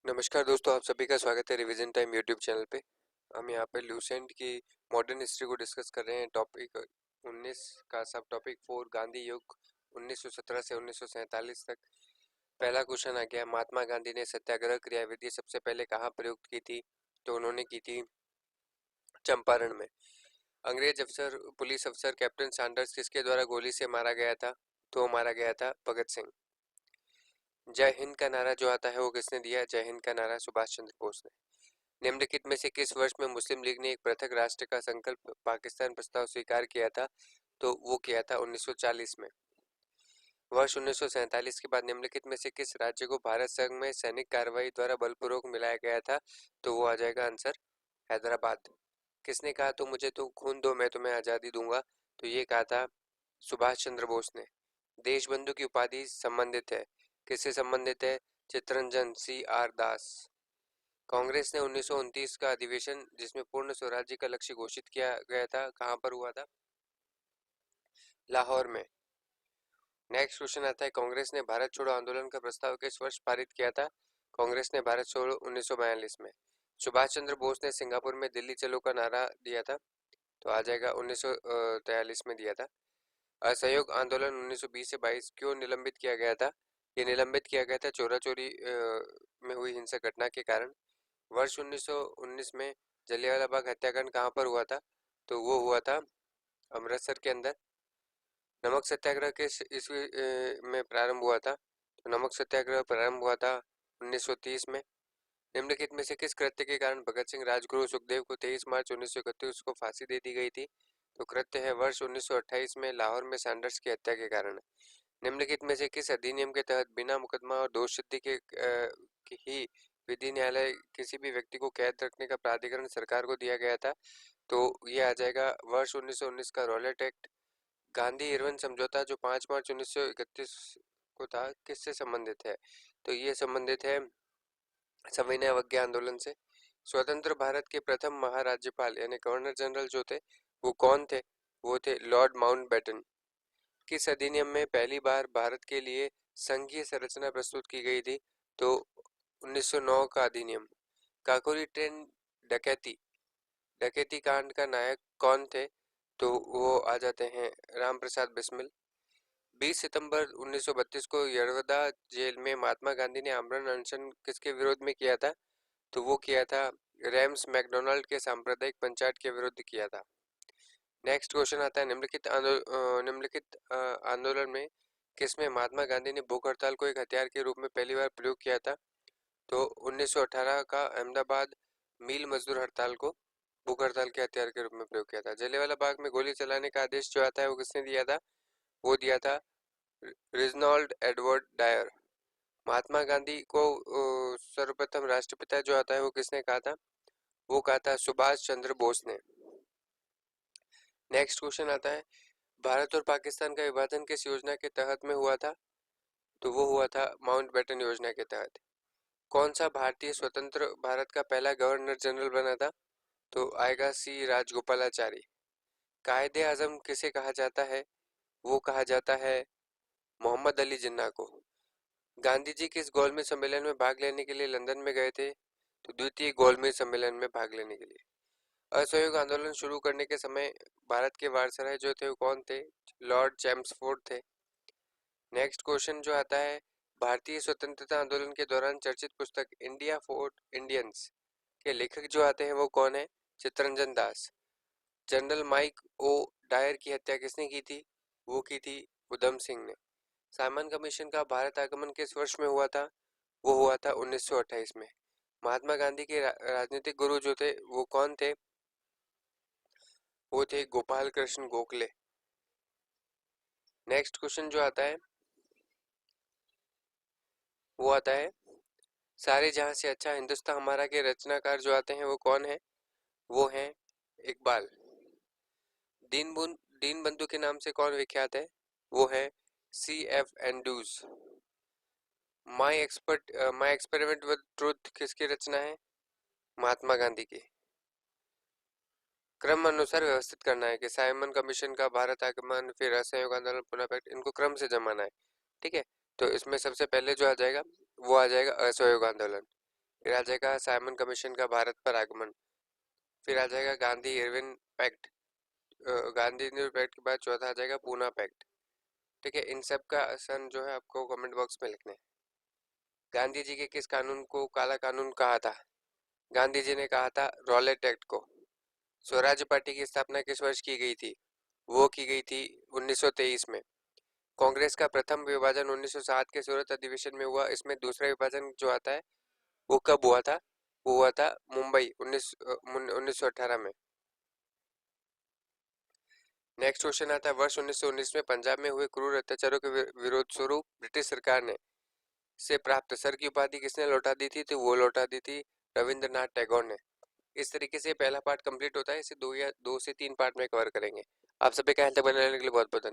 नमस्कार दोस्तों, आप सभी का स्वागत है रिवीजन टाइम यूट्यूब चैनल पे। हम यहाँ पे लुसेंट की मॉडर्न हिस्ट्री को डिस्कस कर रहे हैं। टॉपिक 19 का सब टॉपिक 4 गांधी युग 1917 से 1947 तक। पहला क्वेश्चन आ गया, महात्मा गांधी ने सत्याग्रह क्रियाविधि सबसे पहले कहाँ प्रयुक्त की थी? तो उन्होंने की थी चंपारण में। अंग्रेज अफसर पुलिस अफसर कैप्टन सैंडर्स किसके द्वारा गोली से मारा गया था? तो मारा गया था भगत सिंह। जय हिंद का नारा जो आता है वो किसने दिया? जय हिंद का नारा सुभाष चंद्र बोस ने। निम्नलिखित में से किस वर्ष में मुस्लिम लीग ने एक पृथक राष्ट्र का संकल्प पाकिस्तान प्रस्ताव स्वीकार किया था? तो वो किया था 1940 में। वर्ष 1947 के बाद निम्नलिखित में से किस राज्य को भारत संघ में सैनिक कार्रवाई द्वारा बलपूर्वक मिलाया गया था? तो वो आ जाएगा आंसर हैदराबाद। किसने कहा तो मुझे तो खून दो मैं तुम्हें आजादी दूंगा? तो ये कहा था सुभाष चंद्र बोस ने। देशबंधु की उपाधि संबंधित है, किससे संबंधित है? चित्तरंजन CR दास। कांग्रेस ने 1929 का अधिवेशन जिसमें पूर्ण स्वराज्य का लक्ष्य घोषित किया गया था, कहां पर हुआ था? लाहौर में। नेक्स्ट क्वेश्चन आता है, कांग्रेस ने भारत छोड़ो आंदोलन का प्रस्ताव किस वर्ष पारित किया था? कांग्रेस ने भारत छोड़ो 1942 में। सुभाष चंद्र बोस ने सिंगापुर में दिल्ली चलो का नारा दिया था, तो आ जाएगा 1943 में दिया था। असहयोग आंदोलन 1920 से 22 क्यों निलंबित किया गया था? ये निलंबित किया गया था चोरा चोरी में हुई हिंसक घटना के कारण। वर्ष 1919 में जलियांवाला बाग हत्याकांड कहाँ पर हुआ था? तो वो हुआ था अमृतसर के अंदर। नमक सत्याग्रह किस ईस्वी में प्रारंभ हुआ था? तो नमक सत्याग्रह प्रारंभ हुआ था 1930 में। निम्नलिखित में से किस कृत्य के कारण भगत सिंह राजगुरु सुखदेव को 23 मार्च 1931 को फांसी दे दी गई थी? तो कृत्य है वर्ष 1928 में लाहौर में सैंडर्स की हत्या के कारण। निम्नलिखित में से किस अधिनियम के तहत बिना मुकदमा और दोष सिद्धि के ही विधि न्यायालय किसी भी व्यक्ति को कैद रखने का प्राधिकरण सरकार को दिया गया था? तो ये आ जाएगा वर्ष 1919 का रॉलेट एक्ट। गांधी इरविन समझौता जो 5 मार्च 1931 को था, किससे संबंधित है? तो ये संबंधित है सविनय अवज्ञा आंदोलन से। स्वतंत्र भारत के प्रथम महाराज्यपाल यानी गवर्नर जनरल जो थे वो कौन थे? वो थे लॉर्ड माउंटबेटन। किस अधिनियम में पहली बार भारत के लिए संघीय संरचना प्रस्तुत की गई थी? तो 1909 का अधिनियम। काकोरी ट्रेन डकैती डकैती कांड का नायक कौन थे? तो वो आ जाते हैं राम प्रसाद बिस्मिल। 20 सितंबर 1932 को यरवदा जेल में महात्मा गांधी ने आमरण अनशन किसके विरोध में किया था? तो वो किया था रेम्स मैकडोनाल्ड के सांप्रदायिक पंचायत के विरुद्ध किया था। नेक्स्ट क्वेश्चन आता है, निम्नलिखित आंदोलन में किसमें महात्मा गांधी ने भूख हड़ताल को एक हथियार के रूप में पहली बार प्रयोग किया था? तो 1918 का अहमदाबाद मील मजदूर हड़ताल को भूख हड़ताल के हथियार के रूप में प्रयोग किया था। जलियांवाला बाग में गोली चलाने का आदेश जो आता है वो किसने दिया था? वो दिया था रिजनॉल्ड एडवर्ड डायर। महात्मा गांधी को सर्वप्रथम राष्ट्रपिता जो आता है वो किसने कहा था? वो कहा था सुभाष चंद्र बोस ने। नेक्स्ट क्वेश्चन आता है, भारत और पाकिस्तान का विभाजन किस योजना के तहत में हुआ था? तो वो हुआ था माउंटबेटन योजना के तहत। कौन सा भारतीय स्वतंत्र भारत का पहला गवर्नर जनरल बना था? तो आएगा C राजगोपालाचारी। कायदे आजम किसे कहा जाता है? वो कहा जाता है मोहम्मद अली जिन्ना को। गांधी जी किस गोलमेज सम्मेलन में भाग लेने के लिए लंदन में गए थे? तो द्वितीय गोलमेज सम्मेलन में भाग लेने के लिए। असहयोग आंदोलन शुरू करने के समय भारत के वायसराय जो थे वो कौन थे? लॉर्ड चैम्सफोर्ड थे। नेक्स्ट क्वेश्चन जो आता है, भारतीय स्वतंत्रता आंदोलन के दौरान चर्चित पुस्तक इंडिया फॉर इंडियंस के लेखक जो आते हैं वो कौन है? Chittaranjan Das. General mic O Dyer की हत्या किसने की थी? वो की थी उधम सिंह ने। साइमन कमीशन का भारत आगमन किस वर्ष में हुआ था? वो हुआ था 1928 में। महात्मा गांधी के राजनीतिक गुरु जो थे वो कौन थे? वो थे गोपाल कृष्ण गोखले। नेक्स्ट क्वेश्चन जो आता है वो आता है, सारे जहां से अच्छा हिंदुस्तान हमारा के रचनाकार जो आते हैं वो कौन है? वो हैं इकबाल। दीन बंधु के नाम से कौन विख्यात है? वो है C.F. Andrews. My experiment with truth किसकी रचना है? महात्मा गांधी की। क्रम अनुसार व्यवस्थित करना है कि साइमन कमीशन का भारत आगमन फिर असहयोग आंदोलन पुनः पैक्ट, इनको क्रम से जमाना है। ठीक है, तो इसमें सबसे पहले जो आ जाएगा वो आ जाएगा असहयोग आंदोलन। फिर आ जाएगा साइमन कमीशन का भारत पर आगमन। फिर आ जाएगा Gandhi Irwin pact. Gandhi Irwin pact के बाद चौथा आ जाएगा पूना पैक्ट। ठीक है, इन सब का सन जो है आपको कमेंट बॉक्स में लिखना है। गांधी जी के किस कानून को काला कानून कहा था? गांधी जी ने कहा था रॉलेट एक्ट को। स्वराज पार्टी की स्थापना किस वर्ष की गई थी? वो की गई थी 1923 में। कांग्रेस का प्रथम विभाजन 1907 के सूरत अधिवेशन में हुआ। इसमें दूसरा विभाजन जो आता है वो कब हुआ था? वो हुआ था मुंबई 1918 में। नेक्स्ट क्वेश्चन आता है वर्ष 1919 में पंजाब में हुए क्रूर अत्याचारों के विरोध स्वरूप ब्रिटिश सरकार ने से प्राप्त सर की उपाधि किसने लौटा दी थी? तो वो लौटा दी थी रविंद्रनाथ टैगोर ने। इस तरीके से पहला पार्ट कंप्लीट होता है। इसे 2 से 3 पार्ट में कवर करेंगे। आप सभी का हेल्थ बने रहने के लिए बहुत बहुत धन्यवाद।